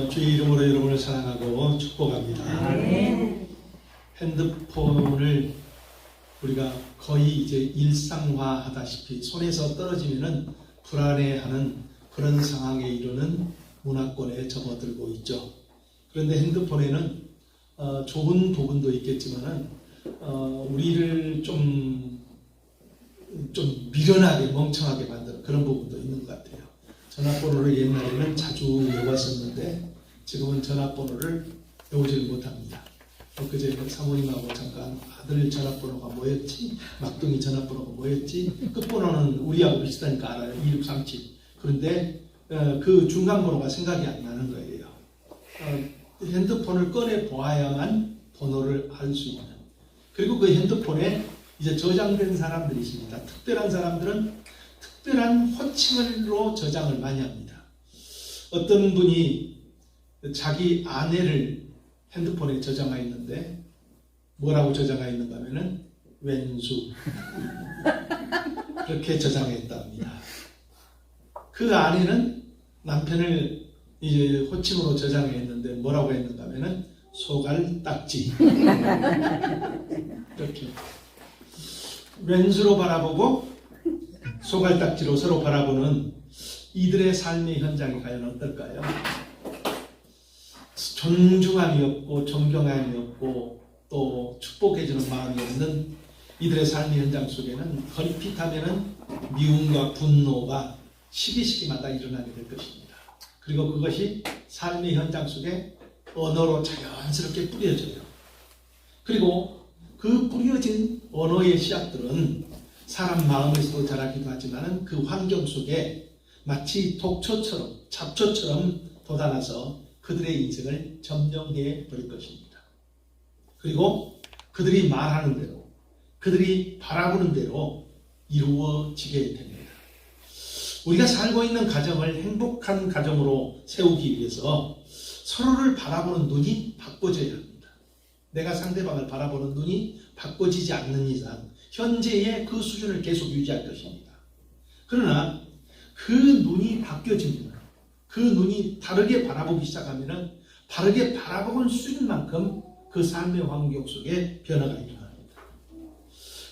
주의 이름으로 여러분을 사랑하고 축복합니다. 핸드폰을 우리가 거의 이제 일상화하다시피 손에서 떨어지면은 불안해하는 그런 상황에 이르는 문화권에 접어들고 있죠. 그런데 핸드폰에는 좋은 부분도 있겠지만은 우리를 좀 미련하게 멍청하게 만드는 그런 부분도 있는 것 같아요. 전화번호를 옛날에는 자주 외웠었는데 지금은 전화번호를 외우지를 못합니다. 그제 사모님하고 잠깐 아들 전화번호가 뭐였지? 막둥이 전화번호가 뭐였지? 끝번호는 우리하고 비슷하니까 알아요. 2637. 그런데 그 중간 번호가 생각이 안 나는 거예요. 핸드폰을 꺼내 보아야만 번호를 알 수 있는. 그리고 그 핸드폰에 이제 저장된 사람들이 있습니다. 특별한 사람들은 특별한 호칭으로 저장을 많이 합니다. 어떤 분이 자기 아내를 핸드폰에 저장하 있는데 뭐라고 저장하 있는가 하면은 왼수 그렇게 저장했다 합니다. 그 아내는 남편을 이제 호칭으로 저장했는데 뭐라고 했는가 하면은 소갈딱지 이렇게 왼수로 바라보고 소갈딱지로 서로 바라보는 이들의 삶의 현장이 과연 어떨까요? 존중함이 없고 존경함이 없고 또 축복해주는 마음이 없는 이들의 삶의 현장 속에는 걸핏하면은 미움과 분노가 시기시기마다 일어나게 될 것입니다. 그리고 그것이 삶의 현장 속에 언어로 자연스럽게 뿌려져요. 그리고 그 뿌려진 언어의 씨앗들은 사람 마음에서도 자라기도 하지만 그 환경 속에 마치 독초처럼 잡초처럼 돋아나서 그들의 인생을 점령해 버릴 것입니다. 그리고 그들이 말하는 대로 그들이 바라보는 대로 이루어지게 됩니다. 우리가 살고 있는 가정을 행복한 가정으로 세우기 위해서 서로를 바라보는 눈이 바꿔져야 합니다. 내가 상대방을 바라보는 눈이 바꿔지지 않는 이상 현재의 그 수준을 계속 유지할 것입니다. 그러나 그 눈이 바뀌어지면 그 눈이 다르게 바라보기 시작하면 다르게 바라보는 수준만큼 그 삶의 환경 속에 변화가 일어납니다.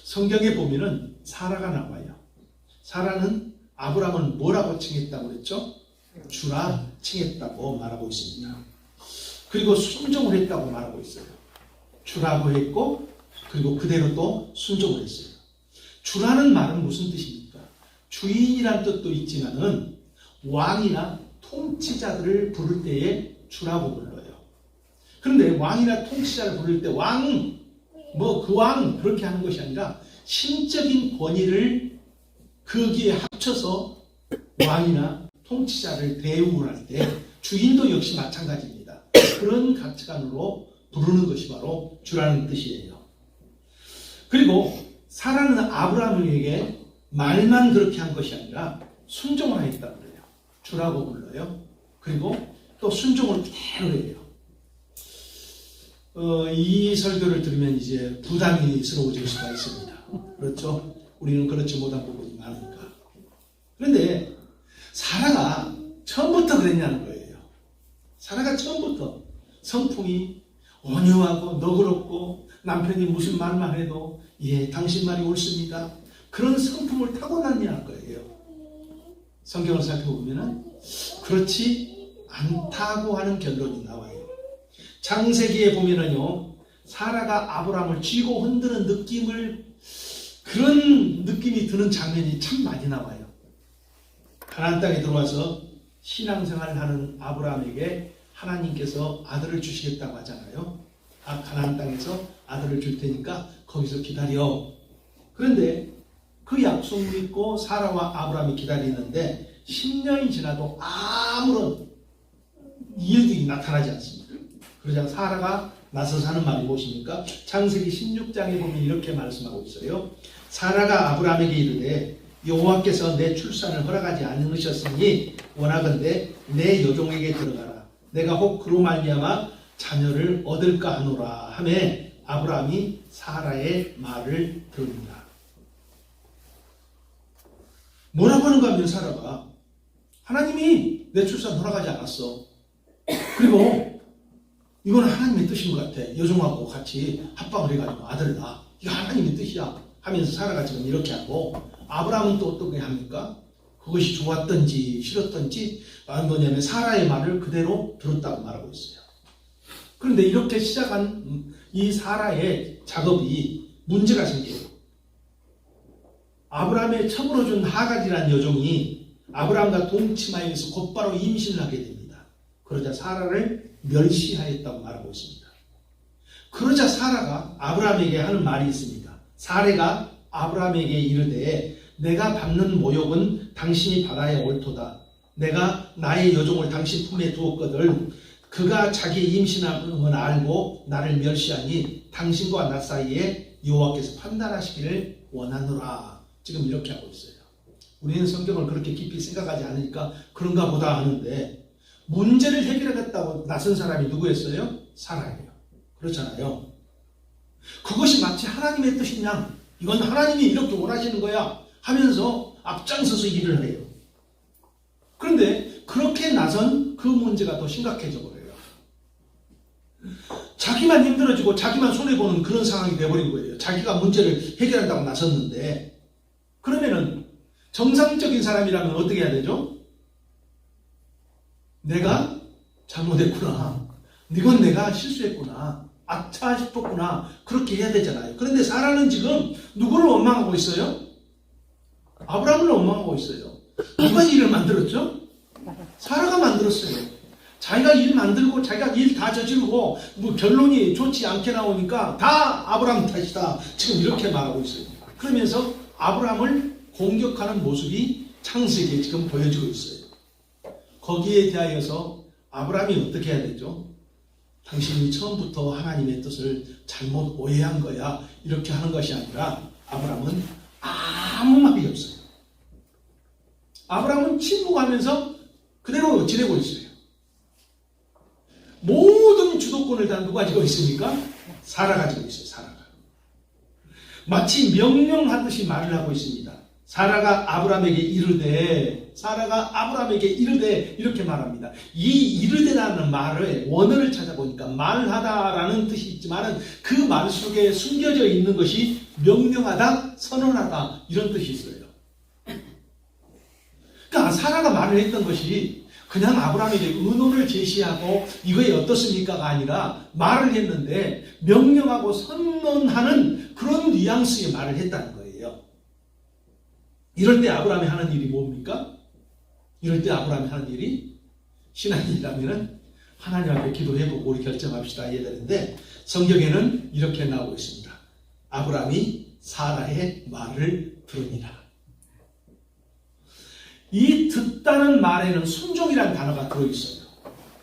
성경에 보면은 사라가 나와요. 사라는 아브라함을 뭐라고 칭했다고 그랬죠? 주라 칭했다고 말하고 있습니다. 그리고 순종을 했다고 말하고 있어요. 주라고 했고 그리고 그대로 또 순종을 했어요. 주라는 말은 무슨 뜻입니까? 주인이란 뜻도 있지만은 왕이나 통치자들을 부를 때에 주라고 불러요. 그런데 왕이나 통치자를 부를 때 왕, 그 왕 그렇게 하는 것이 아니라 신적인 권위를 거기에 합쳐서 왕이나 통치자를 대우를 할 때 주인도 역시 마찬가지입니다. 그런 가치관으로 부르는 것이 바로 주라는 뜻이에요. 그리고 사라는 아브라함에게 말만 그렇게 한 것이 아니라 순종을 했다고 그래요. 주라고 불러요. 그리고 또 순종을 그대로 해요. 이 설교를 들으면 이제 부담스러워질 수가 있습니다. 그렇죠? 우리는 그렇지 못한 부분이 많으니까. 그런데 사라가 처음부터 그랬냐는 거예요. 사라가 처음부터 성품이 온유하고 너그럽고 남편이 무슨 말만 해도 예, 당신 말이 옳습니다. 그런 성품을 타고났냐는 거예요. 성경을 살펴보면 그렇지 않다고 하는 결론이 나와요. 창세기에 보면은요, 사라가 아브라함을 쥐고 흔드는 그런 느낌이 드는 장면이 참 많이 나와요. 가나안 땅에 들어와서 신앙생활을 하는 아브라함에게 하나님께서 아들을 주시겠다고 하잖아요. 가나안 땅에서 아들을 줄 테니까 거기서 기다려. 그런데 그 약속 믿고 사라와 아브라함이 기다리는데 10년이 지나도 아무런 일들이 나타나지 않습니다. 그러자 사라가 나서서 하는 말이 무엇입니까? 창세기 16장에 보면 이렇게 말씀하고 있어요. 사라가 아브라함에게 이르되 여호와께서 내 출산을 허락하지 않으셨으니 원하건대 내 여종에게 들어가라. 내가 혹 그로 말미암아 자녀를 얻을까 하노라 하매 아브라함이 사라의 말을 들읍니다. 뭐라고 하는가 하면 사라가 하나님이 내 출산 허락하지 않았어. 그리고 이건 하나님의 뜻인 것 같아. 여종하고 같이 합방을 해가지고 아들을 낳아. 이거 하나님의 뜻이야 하면서 사라가 지금 이렇게 하고, 아브라함은 또 어떻게 합니까? 그것이 좋았던지 싫었던지 뭐냐면 사라의 말을 그대로 들었다고 말하고 있어요. 그런데 이렇게 시작한 이 사라의 작업이 문제가 생겨요. 아브라함의 첩으로 준 하갈이라는 여종이 아브라함과 동치마에서 곧바로 임신을 하게 됩니다. 그러자 사라를 멸시하였다고 말하고 있습니다. 그러자 사라가 아브라함에게 하는 말이 있습니다. 사레가 아브라함에게 이르되 내가 받는 모욕은 당신이 받아야 옳도다. 내가 나의 여종을 당신 품에 두었거든. 그가 자기 임신함을 알고 나를 멸시하니 당신과 나 사이에 여호와께서 판단하시기를 원하노라. 지금 이렇게 하고 있어요. 우리는 성경을 그렇게 깊이 생각하지 않으니까 그런가 보다 하는데, 문제를 해결하겠다고 나선 사람이 누구였어요? 사라예요. 그렇잖아요. 그것이 마치 하나님의 뜻이냐, 이건 하나님이 이렇게 원하시는 거야 하면서 앞장서서 일을 해요. 그런데 그렇게 나선 그 문제가 더 심각해져 버려요. 자기만 힘들어지고 자기만 손해보는 그런 상황이 돼버린 거예요. 자기가 문제를 해결한다고 나섰는데. 그러면은 정상적인 사람이라면 어떻게 해야 되죠? 내가 잘못했구나, 이건 내가 실수했구나, 아차 싶었구나, 그렇게 해야 되잖아요. 그런데 사라는 지금 누구를 원망하고 있어요? 아브라함을 원망하고 있어요. 누가 일을 만들었죠? 사라가 만들었어요. 자기가 일 만들고 자기가 일 다 저지르고 뭐 결론이 좋지 않게 나오니까 다 아브라함 탓이다, 지금 이렇게 말하고 있어요. 그러면서 아브라함을 공격하는 모습이 창세기에 지금 보여지고 있어요. 거기에 대하여서 아브라함이 어떻게 해야 되죠? 당신이 처음부터 하나님의 뜻을 잘못 오해한 거야, 이렇게 하는 것이 아니라 아브라함은 아무 말이 없어요. 아브라함은 침묵하면서 그대로 지내고 있어요. 모든 주도권을 다 누가 가지고 있습니까? 사라가 가지고 있어요. 사라가. 마치 명령하듯이 말을 하고 있습니다. 사라가 아브라함에게 이르되 이렇게 말합니다. 이 이르되라는 말의 원어를 찾아보니까 말하다라는 뜻이 있지만 그 말 속에 숨겨져 있는 것이 명령하다, 선언하다, 이런 뜻이 있어요. 그러니까 사라가 말을 했던 것이 그냥 아브라함에게 의논을 제시하고 이거에 어떻습니까가 아니라 말을 했는데 명령하고 선언하는 그런 뉘앙스의 말을 했다는 거예요. 이럴 때 아브라함이 하는 일이 뭡니까? 이럴 때 아브라함이 하는 일이, 신앙인이라면 하나님 앞에 기도해보고 우리 결정합시다 해야 되는데, 성경에는 이렇게 나오고 있습니다. 아브라함이 사라의 말을 들으니라. 이 듣다는 말에는 순종이라는 단어가 들어있어요.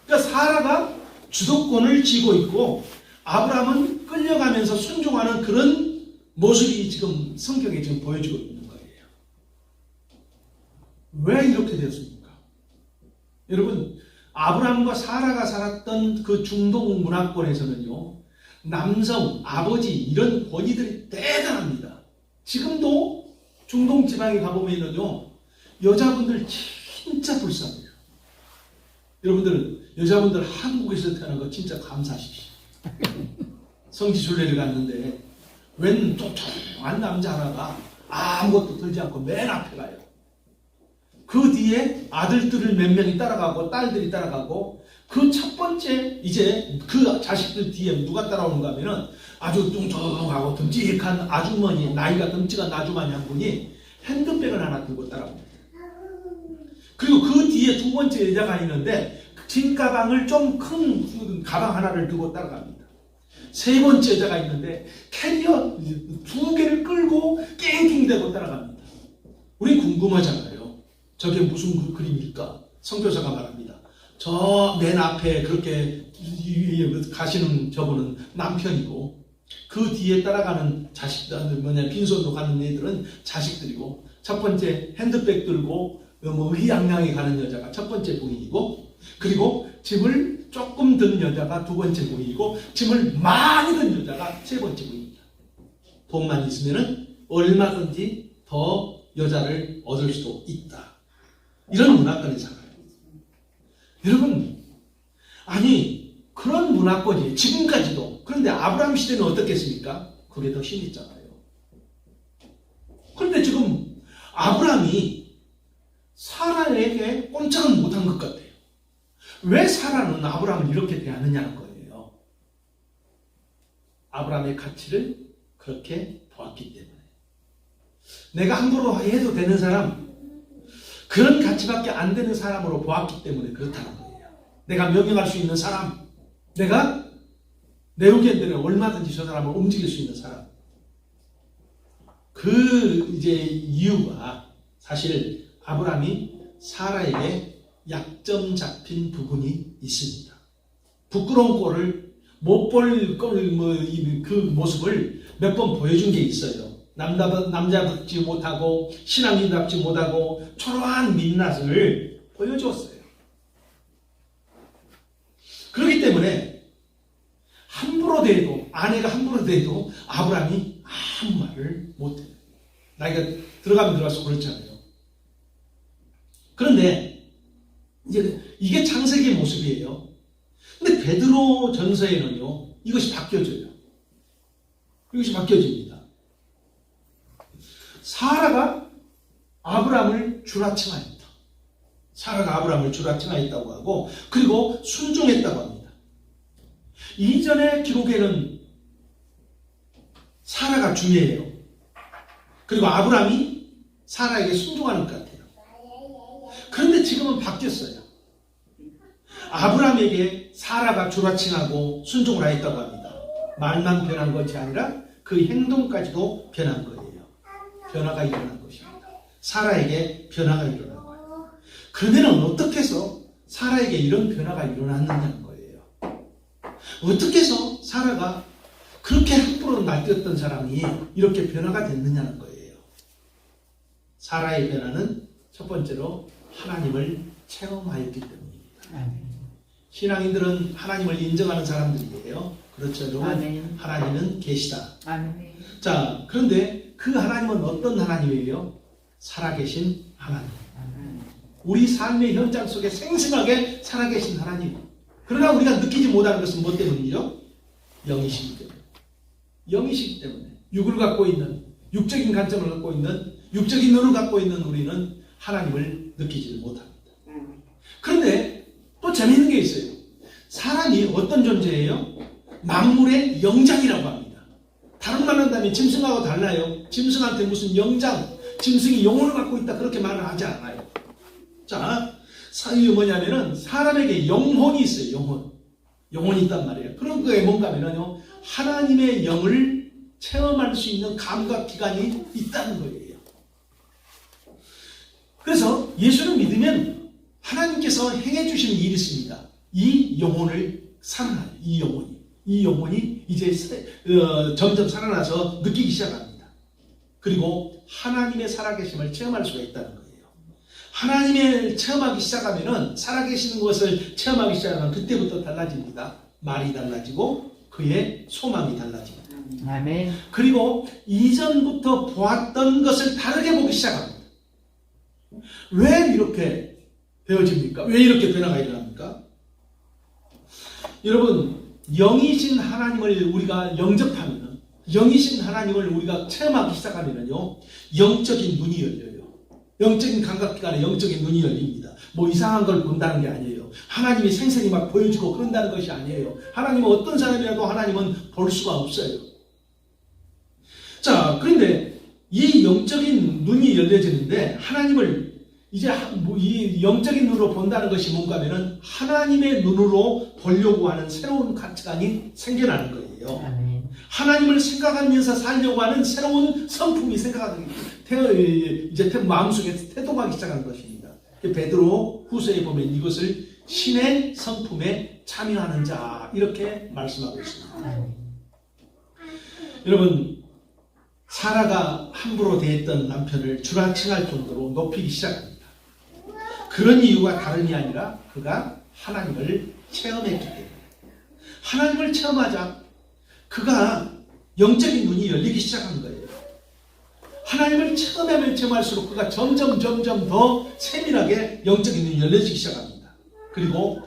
그러니까 사라가 주도권을 쥐고 있고 아브라함은 끌려가면서 순종하는 그런 모습이 지금 성경에 지금 보여지고 있는 거예요. 왜 이렇게 되었습니까? 여러분, 아브라함과 사라가 살았던 그 중동 문화권에서는요, 남성, 아버지 이런 권위들이 대단합니다. 지금도 중동 지방에 가보면요, 여자분들 진짜 불쌍해요. 여자분들 한국에서 태어난 거 진짜 감사하십시오. 성지순례를 갔는데 웬 뚱뚱한 남자 하나가 아무것도 들지 않고 맨 앞에 가요. 그 뒤에 아들들을 몇 명이 따라가고 딸들이 따라가고, 그 첫 번째 이제 그 자식들 뒤에 누가 따라오는가 하면은 아주 뚱뚱하고 듬직한 아주머니, 나이가 듬직한 아주머니 한 분이 핸드백을 하나 들고 따라옵니다. 그리고 그 뒤에 두 번째 여자가 있는데 진 가방을 좀 큰 가방 하나를 들고 따라갑니다. 세 번째 여자가 있는데 캐리어 두 개를 끌고 낑낑대고 따라갑니다. 우리 궁금하잖아요. 저게 무슨 그림일까? 선교사가 말합니다. 저 맨 앞에 그렇게 가시는 저분은 남편이고, 그 뒤에 따라가는 자식들, 빈손으로 가는 애들은 자식들이고, 첫 번째 핸드백 들고 의기양양히 가는 여자가 첫 번째 부인이고, 그리고 짐을 조금 든 여자가 두 번째 부인이고, 짐을 많이 든 여자가 세 번째 부인입니다. 돈만 있으면 얼마든지 더 여자를 얻을 수도 있다. 이런 문화권에 살아요. 여러분, 아니 그런 문화권이 지금까지도. 그런데 아브라함 시대는 어떻겠습니까? 그게 더 심했잖아요. 그런데 지금 아브라함이 사라에게 꼼짝을 못한 것 같아요. 왜 사라는 아브라함을 이렇게 대하느냐는 거예요. 아브라함의 가치를 그렇게 보았기 때문에. 내가 함부로 해도 되는 사람, 그런 가치밖에 안 되는 사람으로 보았기 때문에 그렇다는 거예요. 내가 명령할 수 있는 사람, 내가 내 의견대로 얼마든지 저 사람을 움직일 수 있는 사람. 그 이유가 사실 아브라함이 사라에게 약점 잡힌 부분이 있습니다. 부끄러운 꼴을 못 볼 그 모습을 몇 번 보여준 게 있어요. 남자답지 못하고 신앙인답지 못하고 초라한 민낯을 보여주었어요. 그렇기 때문에 함부로 대해도, 아내가 함부로 대해도 아브라함이 아무 말을 못해요. 나이가 들어가면 들어가서 그렇잖아요. 그런데 이제 이게 창세기의 모습이에요. 근데 베드로 전서에는요, 이것이 바뀌어져요. 이것이 바뀌어집니다. 사라가 아브라함을 주라칭하였다. 사라가 아브라함을 주라칭하였다고 하고, 그리고 순종했다고 합니다. 이전의 기록에는 사라가 중요해요. 그리고 아브라함이 사라에게 순종하는 것 같아요. 그런데 지금은 바뀌었어요. 아브라함에게 사라가 주라칭하고 순종을 하였다고 합니다. 말만 변한 것이 아니라 그 행동까지도 변한 거예요. 변화가 일어난 것입니다. 사라에게 변화가 일어난 거예요. 그러면 어떻게 해서 사라에게 이런 변화가 일어났느냐는 거예요. 어떻게 해서 사라가 그렇게 함부로 날뛰었던 사람이 이렇게 변화가 됐느냐는 거예요. 사라의 변화는 첫 번째로 하나님을 체험하였기 때문입니다. 신앙인들은 하나님을 인정하는 사람들이에요. 그렇죠, 여러분? 아멘. 하나님은 계시다. 아멘. 자, 그런데 그 하나님은 어떤 하나님이에요? 살아계신 하나님. 아멘. 우리 삶의 현장 속에 생생하게 살아계신 하나님. 그러나 우리가 느끼지 못하는 것은 뭐 때문이죠? 영이시기 때문에. 영이시기 때문에. 육을 갖고 있는, 육적인 관점을 갖고 있는, 육적인 눈을 갖고 있는 우리는 하나님을 느끼지 못합니다. 그런데 또 재미있는 게 있어요. 사람이 어떤 존재예요? 만물의 영장이라고 합니다. 다른 말로 한다면 짐승하고 달라요. 짐승한테 무슨 영장, 짐승이 영혼을 갖고 있다 그렇게 말을 하지 않아요. 자, 이게 뭐냐면은 사람에게 영혼이 있어요. 영혼. 영혼이 있단 말이에요. 그런 게 뭔가 하면요, 하나님의 영을 체험할 수 있는 감각 기관이 있다는 거예요. 그래서 예수를 믿으면 하나님께서 행해 주시는 일이 있습니다. 이 영혼을 살아나요. 이 영혼이 이제 점점 살아나서 느끼기 시작합니다. 그리고 하나님의 살아계심을 체험할 수가 있다는 거예요. 하나님을 체험하기 시작하면은, 살아계시는 것을 체험하기 시작하면 그때부터 달라집니다. 말이 달라지고 그의 소망이 달라집니다. 아멘. 그리고 이전부터 보았던 것을 다르게 보기 시작합니다. 왜 이렇게 되어집니까? 왜 이렇게 변화가 일어납니까? 여러분, 영이신 하나님을 우리가 영접하면, 영이신 하나님을 우리가 체험하기 시작하면요, 영적인 눈이 열려요. 영적인 감각기관에 영적인 눈이 열립니다. 뭐 이상한 걸 본다는 게 아니에요. 하나님이 생생히 막 보여주고 그런다는 것이 아니에요. 하나님은 어떤 사람이라도 하나님은 볼 수가 없어요. 자, 그런데 이 영적인 눈이 열려지는데, 하나님을 이제 이 영적인 눈으로 본다는 것이 뭔가 하면은 하나님의 눈으로 보려고 하는 새로운 가치관이 생겨나는 거예요. 아멘. 하나님을 생각하면서 살려고 하는 새로운 성품이 이제 마음속에 태동하기 시작하는 것입니다. 베드로 후서에 보면 이것을 신의 성품에 참여하는 자, 이렇게 말씀하고 있습니다. 아멘. 여러분, 사라가 함부로 대했던 남편을 주라칭할 정도로 높이기 시작합니다. 그런 이유가 다름이 아니라 그가 하나님을 체험했기 때문에. 하나님을 체험하자 그가 영적인 눈이 열리기 시작한 거예요. 하나님을 체험하면 체험할수록 그가 점점 더 세밀하게 영적인 눈이 열려지기 시작합니다. 그리고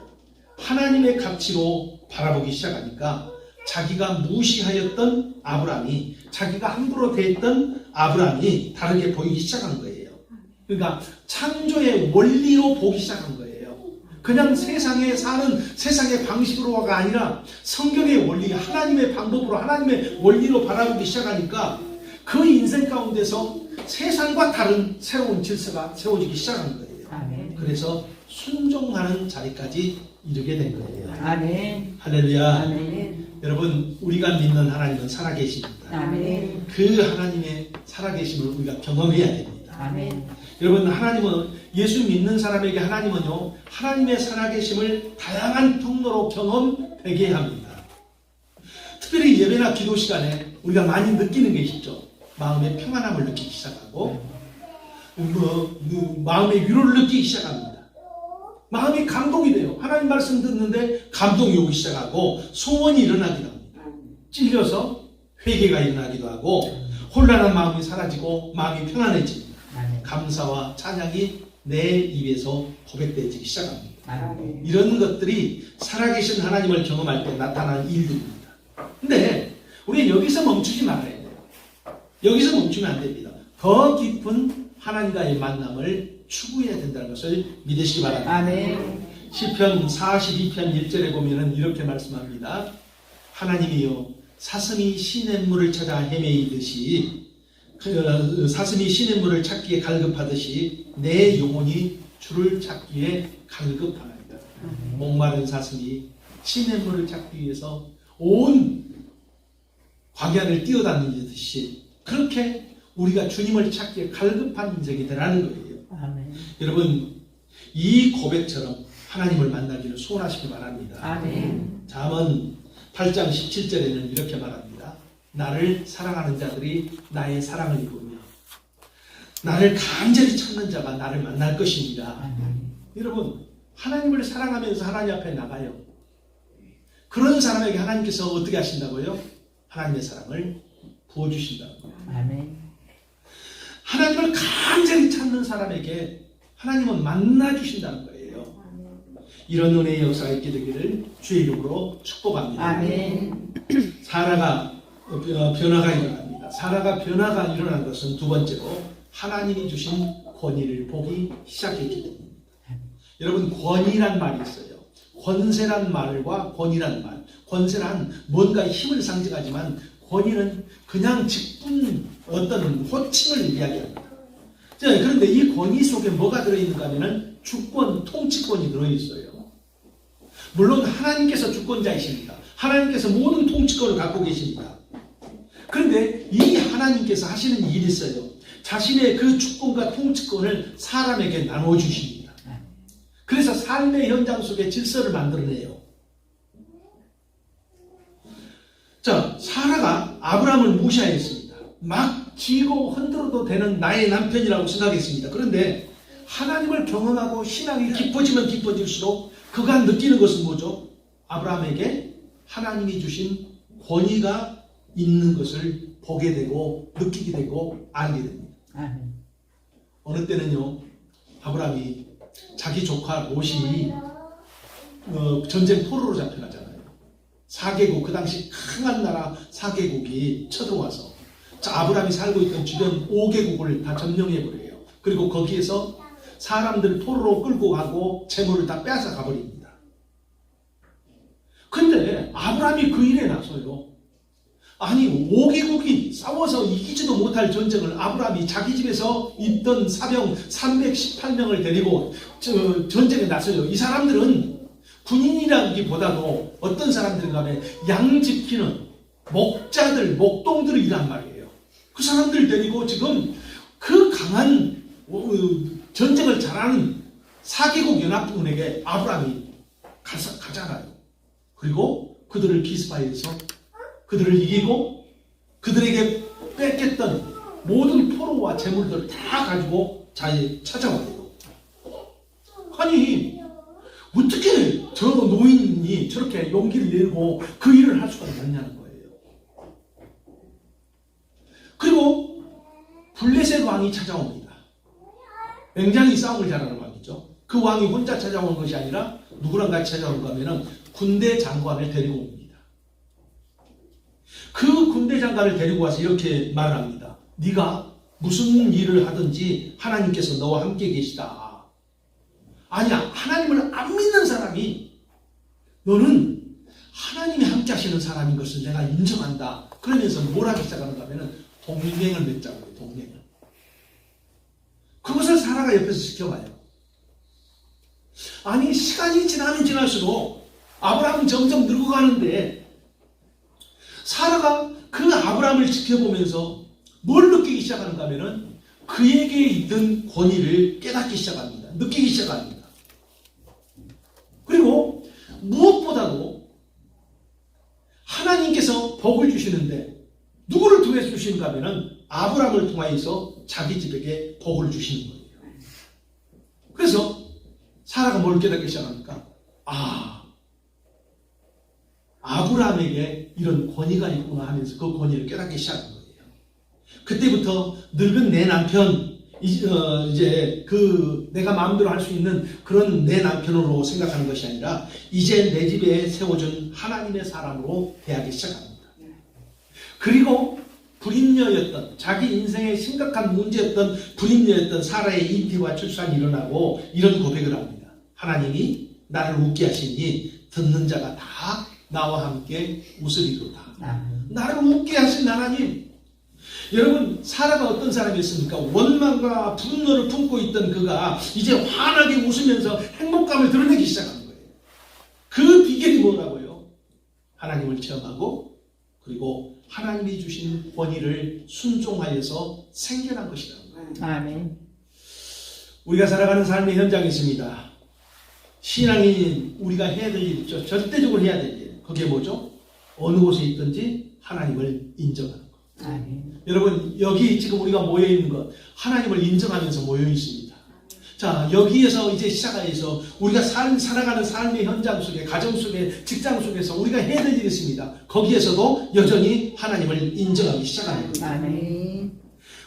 하나님의 가치로 바라보기 시작하니까 자기가 무시하였던 아브라함이, 자기가 함부로 대했던 아브라함이 다르게 보이기 시작한 거예요. 그러니까 창조의 원리로 보기 시작한 거예요. 그냥 세상에 사는 세상의 방식으로가 아니라 성경의 원리, 하나님의 방법으로, 하나님의 원리로 바라보기 시작하니까 그 인생 가운데서 세상과 다른 새로운 질서가 세워지기 시작한 거예요. 아멘. 그래서 순종하는 자리까지 이르게 된 거예요. 아멘. 할렐루야. 아멘. 여러분, 우리가 믿는 하나님은 살아계십니다. 아멘. 그 하나님의 살아계심을 우리가 경험해야 됩니다. 아멘. 여러분, 하나님은, 예수 믿는 사람에게 하나님은요, 하나님의 살아계심을 다양한 통로로 경험되게 합니다. 특별히 예배나 기도 시간에 우리가 많이 느끼는 게 있죠. 마음의 평안함을 느끼기 시작하고, 마음의 위로를 느끼기 시작합니다. 마음이 감동이 돼요. 하나님 말씀 듣는데 감동이 오기 시작하고, 소원이 일어나기도 합니다. 찔려서 회개가 일어나기도 하고, 혼란한 마음이 사라지고, 마음이 편안해집니다. 감사와 찬양이 내 입에서 고백되기 시작합니다. 아멘. 이런 것들이 살아계신 하나님을 경험할 때 나타나는 일들입니다. 근데 우리 여기서 멈추지 말아야 돼요. 여기서 멈추면 안 됩니다. 더 깊은 하나님과의 만남을 추구해야 된다는 것을 믿으시기 바랍니다. 아멘. 시편 42편 1절에 보면은 이렇게 말씀합니다. 하나님이여, 사슴이 시냇물을 찾아 헤매이듯이, 사슴이 시냇물을 찾기에 갈급하듯이 내 영혼이 주를 찾기에 갈급하나이다. 목마른 사슴이 시냇물을 찾기 위해서 온 광야를 뛰어다니듯이 그렇게 우리가 주님을 찾기에 갈급한 인생이 되라는 거예요. 아멘. 여러분, 이 고백처럼 하나님을 만나기를 소원하시기 바랍니다. 아멘. 잠언 8장 17절에는 이렇게 말합니다. 나를 사랑하는 자들이 나의 사랑을 이루며 나를 간절히 찾는 자가 나를 만날 것입니다. 아멘. 여러분, 하나님을 사랑하면서 하나님 앞에 나가요. 그런 사람에게 하나님께서 어떻게 하신다고요? 하나님의 사랑을 부어주신다고요. 아멘. 하나님을 간절히 찾는 사람에게 하나님은 만나주신다는 거예요. 이런 은혜의 역사가 있게 되기를 주의 이름으로 축복합니다. 아멘. 사라가 변화가 일어납니다. 사라가 변화가 일어난 것은 두 번째로 하나님이 주신 권위를 보기 시작했기 때문입니다. 여러분, 권위란 말이 있어요. 권세란 말과 권위란 말. 권세란 뭔가 힘을 상징하지만 권위는 그냥 직분, 어떤 호칭을 이야기합니다. 자, 그런데 이 권위 속에 뭐가 들어있는가 하면 주권, 통치권이 들어있어요. 물론 하나님께서 주권자이십니다. 하나님께서 모든 통치권을 갖고 계십니다. 그런데 이 하나님께서 하시는 일이 있어요. 자신의 그 주권과 통치권을 사람에게 나눠주십니다. 그래서 삶의 현장 속에 질서를 만들어내요. 자, 사라가 아브라함을 무시하였습니다. 막 쥐고 흔들어도 되는 나의 남편이라고 생각했습니다. 그런데 하나님을 경험하고 신앙이 깊어지면 깊어질수록 그가 느끼는 것은 뭐죠? 아브라함에게 하나님이 주신 권위가 있는 것을 보게 되고 느끼게 되고 알게 됩니다. 아멘. 어느 때는요, 아브라함이 자기 조카 롯이 전쟁 포로로 잡혀가잖아요. 4개국, 그 당시 강한 나라 4개국이 쳐들어와서 아브라함이 살고 있던 주변 5개국을 다 점령해버려요. 그리고 거기에서 사람들 포로로 끌고 가고 재물을 다 빼앗아 가버립니다. 근데 아브라함이 그 일에 나서요. 아니, 5개국이 싸워서 이기지도 못할 전쟁을 아브라함이 자기 집에서 있던 사병 318명을 데리고 전쟁에 나서요. 이 사람들은 군인이라기보다도 어떤 사람들인가 하면 양 지키는 목자들, 목동들이란 말이에요. 그 사람들 데리고 지금 그 강한 전쟁을 잘하는 4개국 연합군에게 아브라함이 가잖아요. 그리고 그들을 기스파에서 그들을 이기고 그들에게 뺏겼던 모든 포로와 재물들을 다 가지고 자기에 찾아와요. 아니, 어떻게 저 노인이 저렇게 용기를 내고 그 일을 할 수가 있느냐는 거예요. 그리고 블레셋 왕이 찾아옵니다. 굉장히 싸움을 잘하는 왕이죠. 그 왕이 혼자 찾아온 것이 아니라 누구랑 같이 찾아온가 하면은 군대 장관을 데리고 옵니다. 그 군대 장관을 데리고 와서 이렇게 말합니다. 네가 무슨 일을 하든지 하나님께서 너와 함께 계시다. 아니야, 하나님을 안 믿는 사람이 너는 하나님이 함께 하시는 사람인 것을 내가 인정한다. 그러면서 뭘 하기 시작하는가 하면 동맹을 맺자고 해요. 동맹을. 그것을 사라가 옆에서 지켜봐요. 아니, 시간이 지나면 지날수록 아브라함은 점점 늙어가는데 사라가 그 아브라함을 지켜보면서 뭘 느끼기 시작하는가 하면은 그에게 있던 권위를 깨닫기 시작합니다. 느끼기 시작합니다. 그리고 무엇보다도 하나님께서 복을 주시는데 누구를 통해서 주시는가 하면은 아브라함을 통하여서 자기 집에게 복을 주시는 거예요. 그래서 사라가 뭘 깨닫기 시작합니까? 아브라함에게 이런 권위가 있구나 하면서 그 권위를 깨닫기 시작한 거예요. 그때부터 늙은 내 남편, 이제 내가 마음대로 할 수 있는 그런 내 남편으로 생각하는 것이 아니라 이제 내 집에 세워준 하나님의 사람으로 대하기 시작합니다. 그리고 불임녀였던, 자기 인생의 심각한 문제였던 불임녀였던 사라의 잉태와 출산이 일어나고 이런 고백을 합니다. 하나님이 나를 웃게 하시니 듣는 자가 다 나와 함께 웃으리로다. 나를 웃게 하신 하나님. 여러분, 사라가 어떤 사람이었습니까? 원망과 분노를 품고 있던 그가 이제 환하게 웃으면서 행복감을 드러내기 시작한 거예요. 그 비결이 뭐라고요? 하나님을 체험하고 그리고 하나님이 주신 권위를 순종하여서 생겨난 것이라는 거예요. 아멘. 우리가 살아가는 삶의 현장이 있습니다. 신앙인 우리가 해야 될 일 있죠. 절대적으로 해야 될 일. 그게 뭐죠? 어느 곳에 있든지 하나님을 인정하는 것. 아멘. 여러분, 여기 지금 우리가 모여있는 것, 하나님을 인정하면서 모여있습니다. 자, 여기에서 이제 시작해서 우리가 살아가는 삶의 현장 속에, 가정 속에, 직장 속에서 우리가 해야 될 일이 있습니다. 거기에서도 여전히 하나님을 인정하기 시작하는 거예요. 아멘.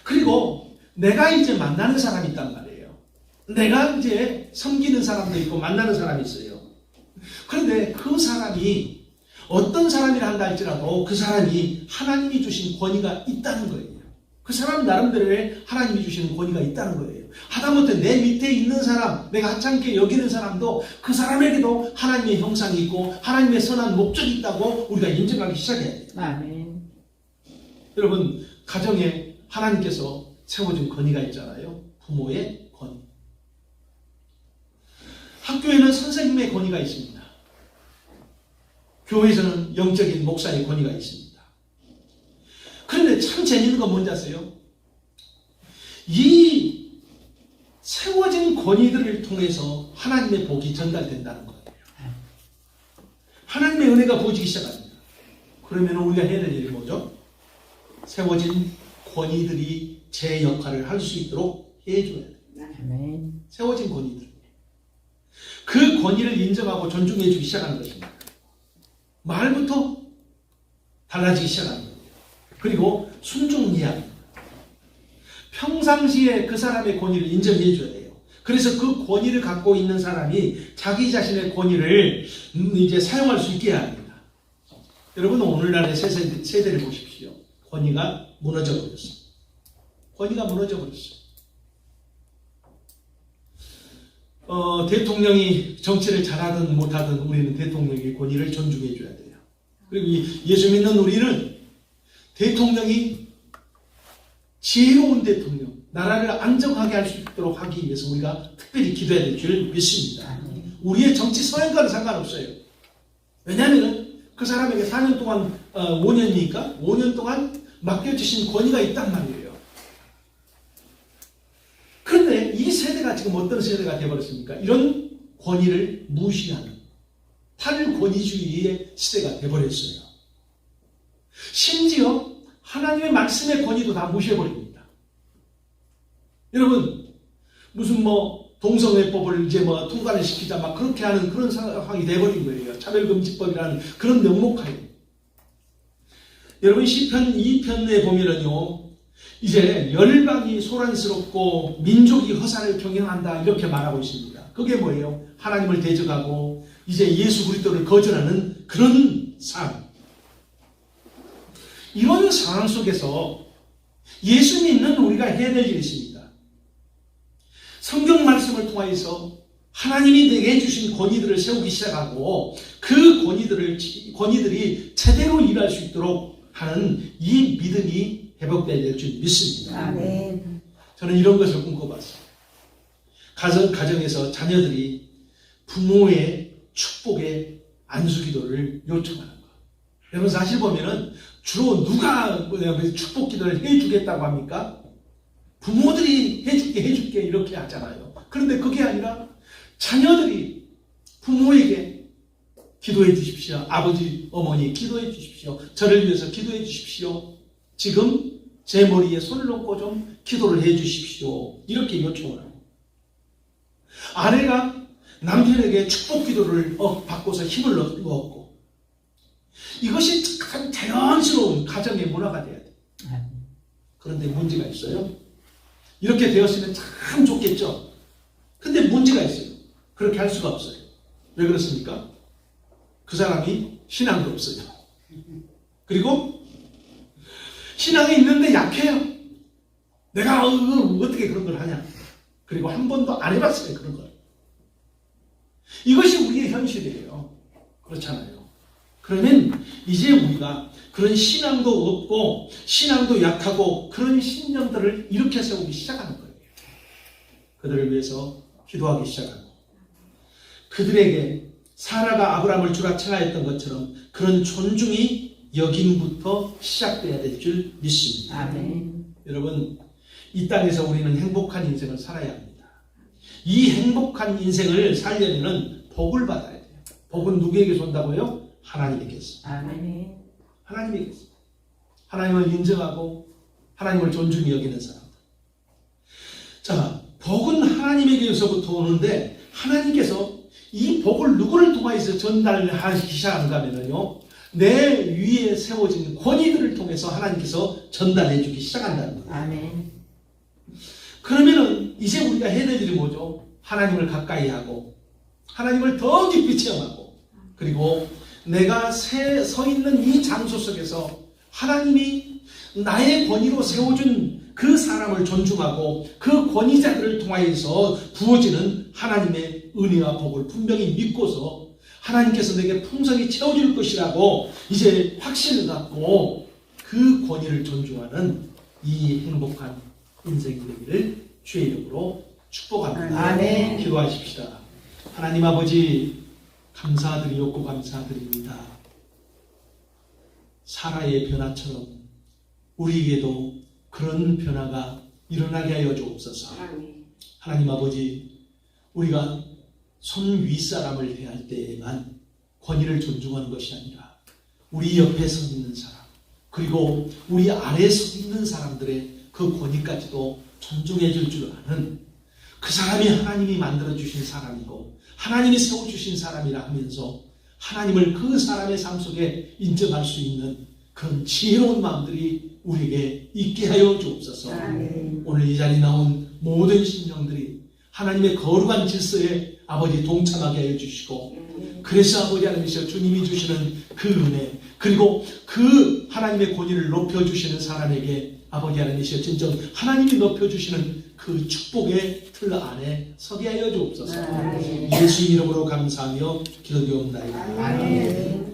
그리고 내가 이제 만나는 사람이 있단 말이에요. 내가 이제 섬기는 사람도 있고 만나는 사람이 있어요. 그런데 그 사람이 어떤 사람이라 한다 할지라도 그 사람이 하나님이 주신 권위가 있다는 거예요. 그 사람은 나름대로의 하나님이 주시는 권위가 있다는 거예요. 하다못해 내 밑에 있는 사람, 내가 하찮게 여기는 사람도 그 사람에게도 하나님의 형상이 있고 하나님의 선한 목적이 있다고 우리가 인정하기 시작해야 돼요. 아멘. 여러분, 가정에 하나님께서 세워준 권위가 있잖아요. 부모의 권위. 학교에는 선생님의 권위가 있습니다. 교회에서는 영적인 목사의 권위가 있습니다. 그런데 참 재밌는 건 뭔지 아세요? 이 세워진 권위들을 통해서 하나님의 복이 전달된다는 거예요. 하나님의 은혜가 부어지기 시작합니다. 그러면 우리가 해야 될 일이 뭐죠? 세워진 권위들이 제 역할을 할 수 있도록 해줘야 돼요. 아멘. 세워진 권위들. 그 권위를 인정하고 존중해 주기 시작하는 것입니다. 말부터 달라지기 시작하는 거예요. 그리고 순종해야 합니다. 평상시에 그 사람의 권위를 인정해 줘야 돼요. 그래서 그 권위를 갖고 있는 사람이 자기 자신의 권위를 이제 사용할 수 있게 해야 합니다. 여러분, 오늘날의 세대를 보십시오. 권위가 무너져 버렸어요. 권위가 무너져 버렸어요. 대통령이 정치를 잘하든 못하든 우리는 대통령의 권위를 존중해 줘야 돼요. 그리고 예수 믿는 우리는 대통령이 지혜로운 대통령, 나라를 안정하게 할 수 있도록 하기 위해서 우리가 특별히 기도해야 될 줄 믿습니다. 우리의 정치 성향과는 상관없어요. 왜냐하면 그 사람에게 4년 동안 5년이니까 5년 동안 맡겨주신 권위가 있단 말이에요. 그런데 이 세대가 지금 어떤 세대가 되어버렸습니까? 이런 권위를 무시하는 탈권위주의의 시대가 되어버렸어요. 심지어 하나님의 말씀의 권위도 다 무시해버립니다. 여러분, 무슨 동성애법을 이제 통과를 시키자 막 그렇게 하는 그런 상황이 되어버린 거예요. 차별금지법이라는 그런 명목하에. 여러분, 시편 2편에 보면은요, 이제 열방이 소란스럽고 민족이 허사를 경영한다 이렇게 말하고 있습니다. 그게 뭐예요? 하나님을 대적하고 이제 예수 그리스도를 거절하는 그런 삶. 이런 상황 속에서 예수 믿는 우리가 해야 될 일이 있습니다. 성경 말씀을 통하여서 하나님이 내게 주신 권위들을 세우기 시작하고 그 권위들이 제대로 일할 수 있도록 하는 이 믿음이 회복되어야 될 줄 믿습니다. 아멘. 저는 이런 것을 꿈꿔봤어요. 가정에서 자녀들이 부모의 축복의 안수기도를 요청하는 거. 여러분 사실 보면은 주로 누가 축복 기도를 해주겠다고 합니까? 부모들이 해줄게 이렇게 하잖아요. 그런데 그게 아니라 자녀들이 부모에게 기도해 주십시오. 아버지, 어머니 기도해 주십시오. 저를 위해서 기도해 주십시오. 지금 제 머리에 손을 놓고 좀 기도를 해 주십시오. 이렇게 요청을 합니다. 아내가 남편에게 축복 기도를 받고서 힘을 얻고 이것이 참 자연스러운 가정의 문화가 돼야 돼요. 그런데 문제가 있어요. 이렇게 되었으면 참 좋겠죠. 근데 문제가 있어요. 그렇게 할 수가 없어요. 왜 그렇습니까? 그 사람이 신앙도 없어요. 그리고 신앙이 있는데 약해요. 내가 어떻게 그런 걸 하냐. 그리고 한 번도 안 해봤어요. 그런 걸. 이것이 우리의 현실이에요. 그렇잖아요. 그러면 이제 우리가 그런 신앙도 없고 신앙도 약하고 그런 신령들을 일으켜 세우기 시작하는 거예요. 그들을 위해서 기도하기 시작하고 그들에게 사라가 아브라함을 주라 칭하였던 것처럼 그런 존중이 여김부터 시작돼야 될 줄 믿습니다. 아멘. 여러분 이 땅에서 우리는 행복한 인생을 살아야 합니다. 이 행복한 인생을 살려면 복을 받아야 돼요. 복은 누구에게서 온다고요? 하나님에게서. 아멘. 하나님에게서. 하나님을 인정하고 하나님을 존중히 여기는 사람들. 자, 복은 하나님에게서부터 오는데 하나님께서 이 복을 누구를 통해서 전달하기 시작하는가 하면요. 내 위에 세워진 권위들을 통해서 하나님께서 전달해 주기 시작한다는 거예요. 아멘. 그러면은 이제 우리가 해야 될 일이 뭐죠? 하나님을 가까이 하고 하나님을 더 깊이 체험하고 그리고 내가 서 있는 이 장소 속에서 하나님이 나의 권위로 세워준 그 사람을 존중하고 그 권위자들을 통하여서 부어지는 하나님의 은혜와 복을 분명히 믿고서 하나님께서 내게 풍성히 채워줄 것이라고 이제 확신을 갖고 그 권위를 존중하는 이 행복한 인생이 되기를 주의 이름으로 축복합니다. 아멘. 기도하십시다. 하나님 아버지 감사드리옵고 감사드립니다. 사라의 변화처럼 우리에게도 그런 변화가 일어나게 하여 주옵소서. 하나님 아버지 우리가 손 윗사람을 대할 때에만 권위를 존중하는 것이 아니라 우리 옆에 서 있는 사람 그리고 우리 아래에 서 있는 사람들의 그 권위까지도 존중해 줄 줄 아는 그 사람이 하나님이 만들어주신 사람이고 하나님이 세워주신 사람이라 하면서 하나님을 그 사람의 삶 속에 인정할 수 있는 그런 지혜로운 마음들이 우리에게 있게 하여 주옵소서. 오늘 이 자리에 나온 모든 신령들이 하나님의 거룩한 질서에 아버지 동참하게 하여 주시고 그래서 아버지 하나님이시여 주님이 주시는 그 은혜 그리고 그 하나님의 권위를 높여주시는 사람에게 아버지 하나님이시여 진정 하나님이 높여주시는 그 축복의 틀 안에 서게 하여 주옵소서. 예수 이름으로 감사하며 기도드리옵나이다. 아멘.